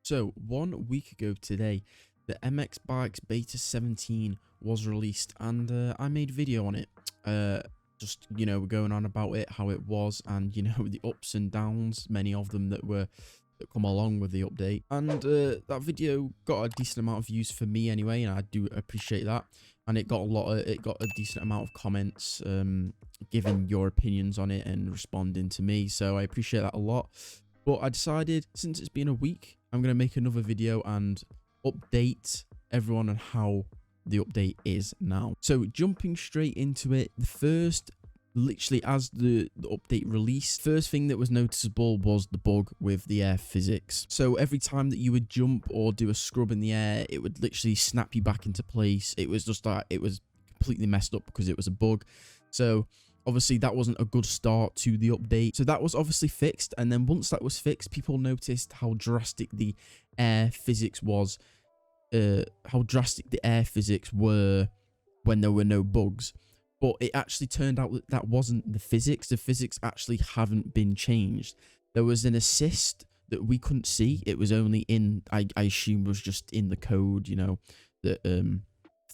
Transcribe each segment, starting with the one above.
So, 1 week ago today, the MX Bikes Beta 17 was released, and I made a video on it. Just, going on about it, how it was, and, the ups and downs, many of them that come along with the update. And that video got a decent amount of views for me anyway, and I do appreciate that. And it got a decent amount of comments, giving your opinions on it and responding to me. So I appreciate that a lot. But I decided, since it's been a week, I'm going to make another video and update everyone on how the update is now. So jumping straight into it, the first, literally as the update released, first thing that was noticeable was the bug with the air physics. So every time that you would jump or do a scrub in the air, it would literally snap you back into place. It was just like, it was completely messed up because it was a bug. So obviously that wasn't a good start to the update. So that was obviously fixed. And then once that was fixed, people noticed how drastic the air physics was, how drastic the air physics were when there were no bugs. But it actually turned out that that wasn't the physics. The physics actually haven't been changed. There was an assist that we couldn't see. It was only in, I assume was just in the code, that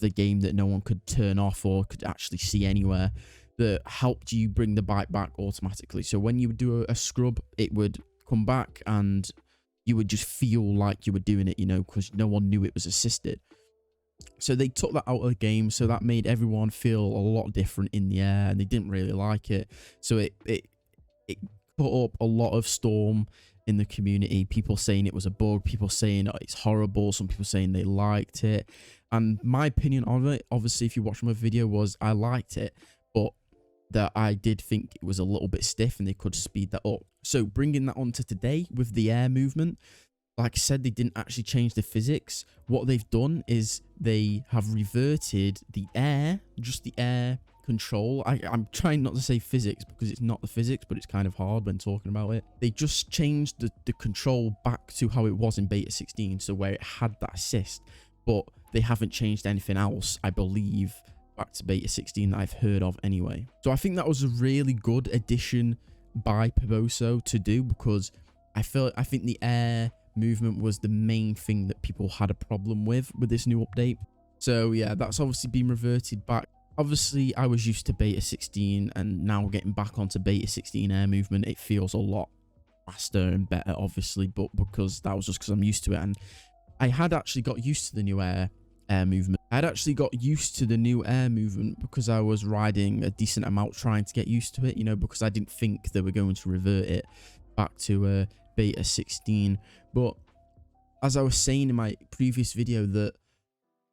the game that no one could turn off or could actually see anywhere, that helped you bring the bike back automatically. So when you would do a scrub, it would come back and you would just feel like you were doing it, because no one knew it was assisted. So they took that out of the game, so that made everyone feel a lot different in the air, and they didn't really like it. So it put up a lot of storm in the community, people saying it was a bug, people saying it's horrible, some people saying they liked it. And my opinion on it, obviously if you watch my video, was I liked it, but that I did think it was a little bit stiff and they could speed that up. So bringing that on to today with the air movement, like I said, they didn't actually change the physics. What they've done is they have reverted the air, just the air control. I'm trying not to say physics because it's not the physics, but it's kind of hard when talking about it. They just changed the control back to how it was in Beta 16, so where it had that assist, but they haven't changed anything else, I believe, back to Beta 16 that I've heard of anyway. So I think that was a really good addition by Puboso to do, because I think the air movement was the main thing that people had a problem with this new update. So yeah, that's obviously been reverted back. Obviously I was used to Beta 16, and now getting back onto Beta 16 air movement, it feels a lot faster and better, obviously, but because that was just because I'm used to it. And I had actually got used to the new air movement. I'd actually got used to the new air movement because I was riding a decent amount trying to get used to it, because I didn't think they were going to revert it back to Beta 16. But as I was saying in my previous video, that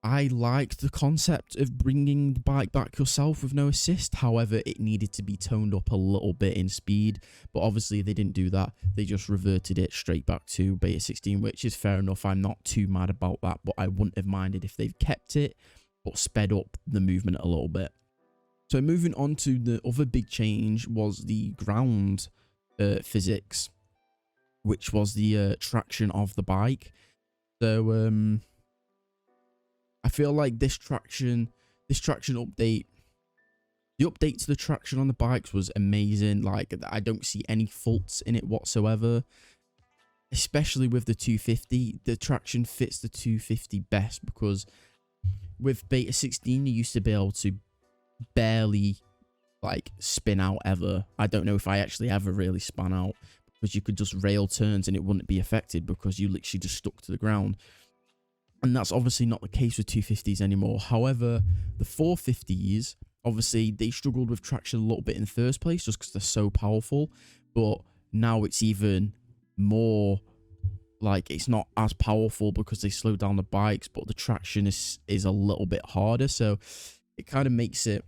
I liked the concept of bringing the bike back yourself with no assist. However, it needed to be toned up a little bit in speed, but obviously they didn't do that. They just reverted it straight back to Beta 16, which is fair enough. I'm not too mad about that, but I wouldn't have minded if they've kept it but sped up the movement a little bit. So moving on to the other big change was the ground physics, which was the traction of the bike. So I feel like this traction update, the update to the traction on the bikes was amazing. Like, I don't see any faults in it whatsoever, especially with the 250. The traction fits the 250 best, because with Beta 16 you used to be able to barely like spin out ever. I don't know if I actually ever really spun out, because you could just rail turns and it wouldn't be affected because you literally just stuck to the ground. And that's obviously not the case with 250s anymore. However, the 450s, obviously they struggled with traction a little bit in the first place just because they're so powerful, but now it's even more like, it's not as powerful because they slowed down the bikes, but the traction is a little bit harder. So it kind of makes it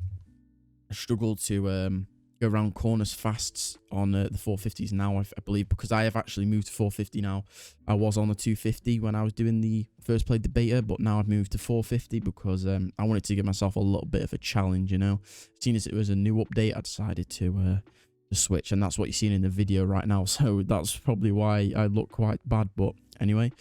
a struggle to go around corners fast on the 450s now, I believe, because I have actually moved to 450 now. I was on the 250 when I was doing the first play the beta, but now I've moved to 450 because I wanted to give myself a little bit of a challenge, Seeing as it was a new update, I decided to switch, and that's what you're seeing in the video right now. So that's probably why I look quite bad, but anyway.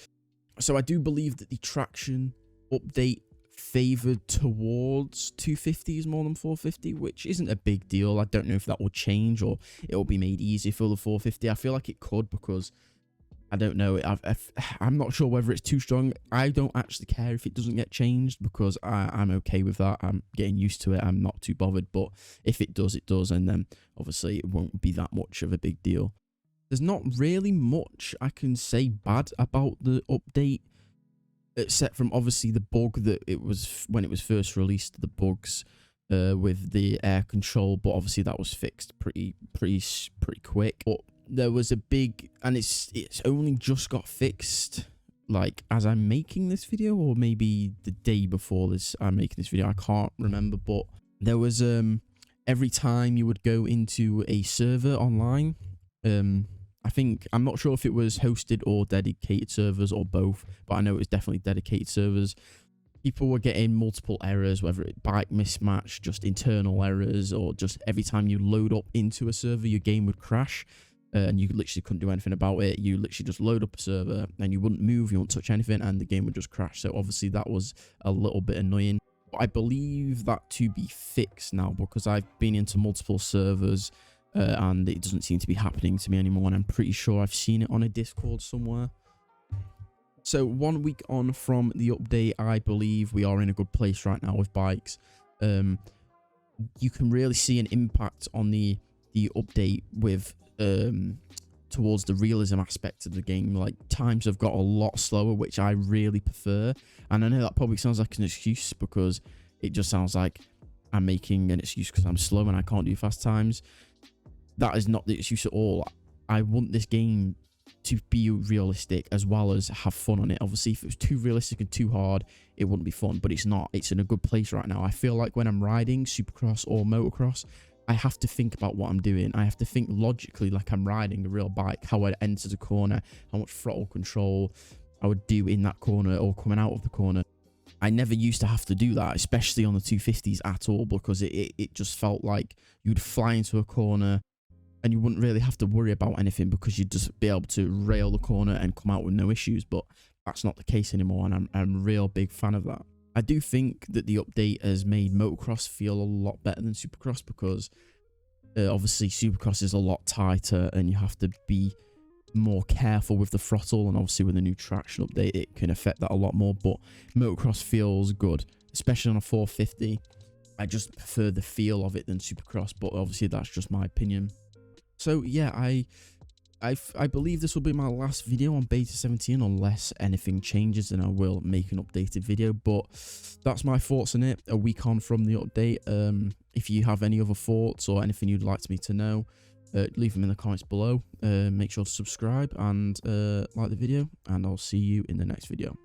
So I do believe that the traction update favored towards 250s more than 450, which isn't a big deal. I don't know if that will change or it will be made easy for the 450. I feel like it could, because I don't know. I'm not sure whether it's too strong. I don't actually care if it doesn't get changed because I'm okay with that. I'm getting used to it. I'm not too bothered. But if it does, it does. And then obviously it won't be that much of a big deal. There's not really much I can say bad about the update, except from obviously the bug that it was when it was first released, the bugs with the air control. But obviously that was fixed pretty quick. But there was a big, and it's only just got fixed, like as I'm making this video, or maybe the day before this I'm making this video, I can't remember. But there was every time you would go into a server online, I think, I'm not sure if it was hosted or dedicated servers or both, but I know it was definitely dedicated servers. People were getting multiple errors, whether it bike mismatch, just internal errors, or just every time you load up into a server your game would crash. And you literally couldn't do anything about it. You literally just load up a server and you wouldn't move, you wouldn't touch anything, and the game would just crash. So obviously that was a little bit annoying. But I believe that to be fixed now, because I've been into multiple servers and it doesn't seem to be happening to me anymore. And I'm pretty sure I've seen it on a Discord somewhere. So 1 week on from the update, I believe we are in a good place right now with bikes. You can really see an impact on the update with towards the realism aspect of the game. Like, times have got a lot slower, which I really prefer. And I know that probably sounds like an excuse, because it just sounds like I'm making an excuse because I'm slow and I can't do fast times. That is not the excuse at all. I want this game to be realistic as well as have fun on it. Obviously, if it was too realistic and too hard, it wouldn't be fun, but it's not. It's in a good place right now. I feel like when I'm riding Supercross or motocross, I have to think about what I'm doing. I have to think logically like I'm riding a real bike, how I'd enter the corner, how much throttle control I would do in that corner or coming out of the corner. I never used to have to do that, especially on the 250s at all, because it just felt like you'd fly into a corner and you wouldn't really have to worry about anything because you'd just be able to rail the corner and come out with no issues. But that's not the case anymore, and I'm a real big fan of that. I do think that the update has made motocross feel a lot better than Supercross, because obviously Supercross is a lot tighter and you have to be more careful with the throttle, and obviously with the new traction update it can affect that a lot more. But motocross feels good, especially on a 450. I just prefer the feel of it than Supercross, but obviously that's just my opinion. So yeah, I believe this will be my last video on Beta 17, unless anything changes, and I will make an updated video. But that's my thoughts on it a week on from the update. If you have any other thoughts or anything you'd like me to know, leave them in the comments below. Make sure to subscribe and like the video, and I'll see you in the next video.